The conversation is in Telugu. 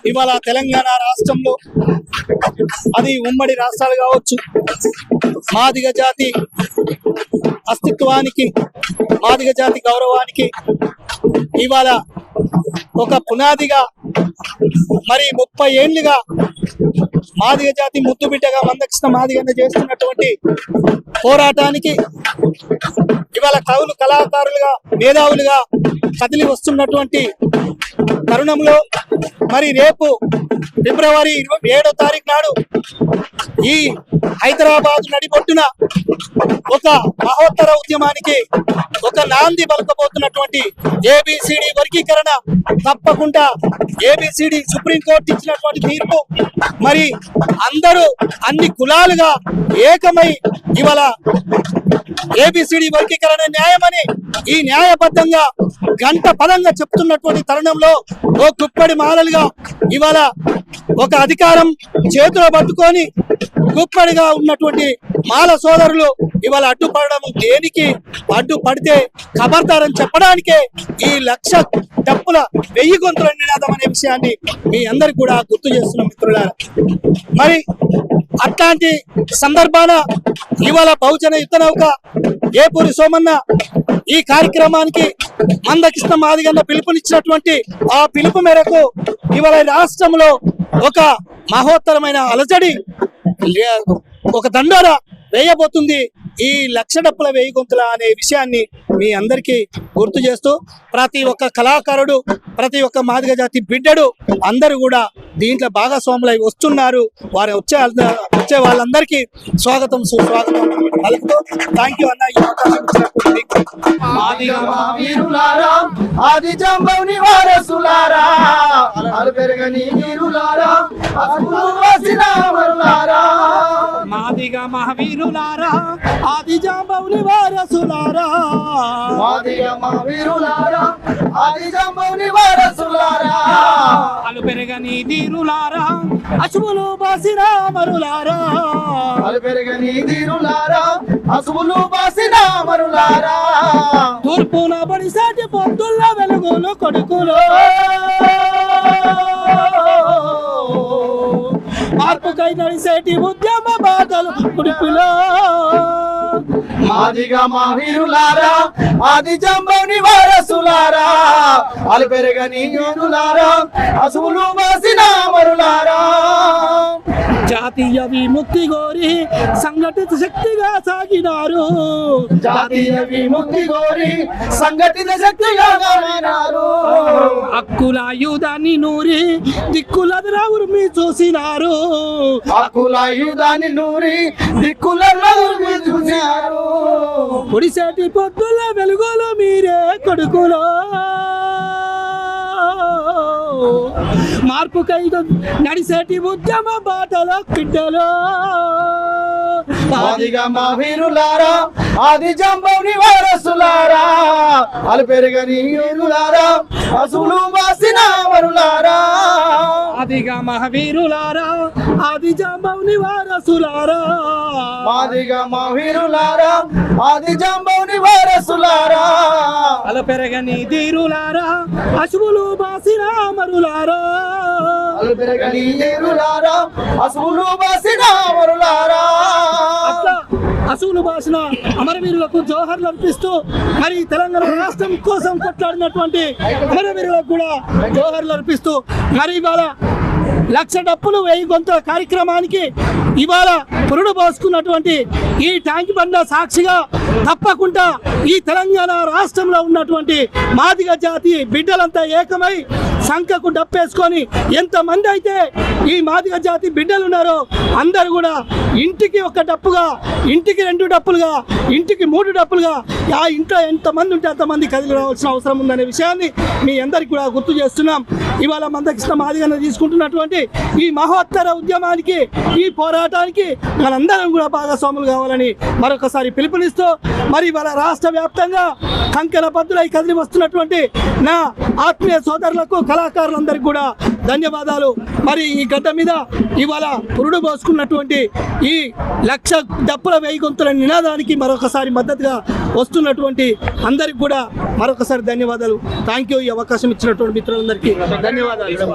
ఇవాళ తెలంగాణ రాష్ట్రంలో అది ఉమ్మడి రాష్ట్రాలు కావచ్చు, మాదిగ జాతి అస్తిత్వానికి, మాదిగ జాతి గౌరవానికి ఇవాళ ఒక పునాదిగా మరి 30 ఏళ్లుగా మాదిగ జాతి ముద్దు బిడ్డగా మందకృష్ణ మాదిగన్న చేస్తున్నటువంటి పోరాటానికి ఇవాళ కవులు కళాకారులుగా మేధావులుగా కదిలి వస్తున్నటువంటి తరుణంలో మరి రేపు ఫిబ్రవరి 27వ తారీఖు నాడు ఈ హైదరాబాద్ నడిబొట్టున ఒక మహోత్తర ఉద్యమానికి ఒక నాంది పలకబోతున్నటువంటి ఏబిసిడి వర్గీకరణ తప్పకుండా ఏబిసిడి సుప్రీంకోర్టు ఇచ్చినటువంటి తీర్పు మరి అందరూ అన్ని కులాలుగా ఏకమై ఇవాళ ఏబిసిడి వర్గీకరణ న్యాయమని ఈ న్యాయబద్ధంగా గంట పదంగా చెప్తున్నటువంటి తరుణంలో ఓ గుప్పడి మాలలుగా ఇవాళ ఒక అధికారం చేతిలో పట్టుకొని గుప్పడిగా ఉన్నటువంటి మాల సోదరులు ఇవాళ అడ్డుపడడం దేనికి, అడ్డుపడితే ఖబర్దారని చెప్పడానికే ఈ 1,00,000 డప్పుల 1000 గొంతుల నినాదం అనే విషయాన్ని మీ అందరికి కూడా గుర్తు చేస్తున్నాం మిత్రులారా. మరి అట్లాంటి సందర్భాన ఇవాళ బహుజన యుద్ధ నౌక ఏపూరి సోమన్న ఈ కార్యక్రమానికి మందకృష్ణ మాదిగన్న పిలుపునిచ్చినటువంటి ఆ పిలుపు మేరకు ఇవాళ రాష్ట్రంలో ఒక మహోత్తరమైన అలజడి, ఒక దండోర వేయబోతుంది ఈ 1,00,000 డప్పుల 1000 గొంతుల అనే విషయాన్ని మీ అందరికీ గుర్తు చేస్తూ ప్రతి ఒక్క కళాకారుడు, ప్రతి ఒక్క మాదిగ జాతి బిడ్డడు అందరూ కూడా దీంట్లో భాగస్వాములై వస్తున్నారు. వారు వచ్చే వాళ్ళందరికీ స్వాగతం సుస్వాగతం పలుకుతూ థ్యాంక్ యూ అన్న. మాదిగ మహావీరులారా, ఆది జాంబవుని వారసులారా, మాదిగ మహావీరులారా, ఆది జాంబవుని వారసులారా, అలు పెరగని ధీరులారా, అశువులు బాసిన మరులారా, అలు పెరగని ధీరులారా, అశువులు బాసిన మరులారా, తూర్పున బడిసాటి పొద్దుల్ల వెలుగులు కొడుకులు, మార్పుకై నడిసేటి ఉద్యమ బాధలు కుడుపులో, మాదిగ మహావీరులారా, ఆది జాంబవుని వారసులారా, అలు పెరగని ధీరులారా, అశువులు బాసిన మరులారా, జాతీయ విముక్తి కోరి సంఘటిత శక్తిగా సాగినారు, జాతీయ విముక్తి కోరి సంఘటిత శక్తిగా సాగినారు, హక్కుల ఆయుధాన్ని నూరి దిక్కులదరా ఉరిమి చూసినారు, హక్కుల ఆయుధాన్ని నూరి దిక్కుల ఉరిమి చూసినారు, పొడిసేటి పొద్దుల వెలుగులో మీరే కొడుకులో, మార్పుకై నడిసేటి ఉద్యమ బాటలో బిడ్డలో, మాదిగ మహావీరులారా, ఆది జాంబవుని వారసులారా, అలు పెరగని ధీరులారా, అశువులు బాసిన మరులారా, మాదిగ మహావీరులారా, ఆది జాంబవుని వారసులారా, మాదిగ మహావీరులారా, ఆది జాంబవుని వారసులారా, అలు పెరగని ధీరులారా, అశువులు బాసిన మరులారా, అలు పెరగని ధీరులారా, అశువులు బాసిన మరులారా, అశువులు బాసిన అమరవీరులకు జోహర్లు అర్పిస్తూ మరి తెలంగాణ రాష్ట్రం కోసం కొట్లాడినటువంటి అమరవీరులకు కూడా జోహర్లు అర్పిస్తూ మరి ఇవాళ 1,00,000 డప్పులు 1000 గొంతుల కార్యక్రమానికి ఇవాళ పురుడు పోసుకున్నటువంటి ఈ ట్యాంక్ బండ సాక్షిగా తప్పకుండా ఈ తెలంగాణ రాష్ట్రంలో ఉన్నటువంటి మాదిగ జాతి బిడ్డలంతా ఏకమై సంఖకు డప్పేసుకొని ఎంతమంది అయితే ఈ మాదిగ జాతి బిడ్డలు ఉన్నారో అందరూ కూడా ఇంటికి ఒక డప్పుగా, ఇంటికి 2 డప్పులుగా, ఇంటికి 3 డప్పులుగా, ఆ ఇంట్లో ఎంతమంది ఉంటే అంతమంది కదిలి రావాల్సిన అవసరం ఉందనే విషయాన్ని మీ అందరికి కూడా గుర్తు చేస్తున్నాం. ఇవాళ మందకృష్ణ మాదిగన్న తీసుకుంటున్నటువంటి ఈ మహోత్తర ఉద్యమానికి, ఈ పోరాటానికి మనందరం కూడా భాగస్వాములు కావాలి. కావాలని మరొకసారి పిలుపునిస్తూ మరి ఇవాళ రాష్ట్ర వ్యాప్తంగా కంకెల బద్దులై కదిలి వస్తున్నటువంటి నా ఆత్మీయ సోదరులకు కళాకారులందరికీ కూడా ధన్యవాదాలు. మరి ఈ గడ్డ మీద ఇవాళ పురుడు పోసుకున్నటువంటి ఈ 1,00,000 డప్పుల వేయి గొంతుల నినాదానికి మరొకసారి మద్దతుగా వస్తున్నటువంటి అందరికి కూడా మరొకసారి ధన్యవాదాలు. Thank you. ఈ అవకాశం ఇచ్చినటువంటి మిత్రులందరికీ ధన్యవాదాలు.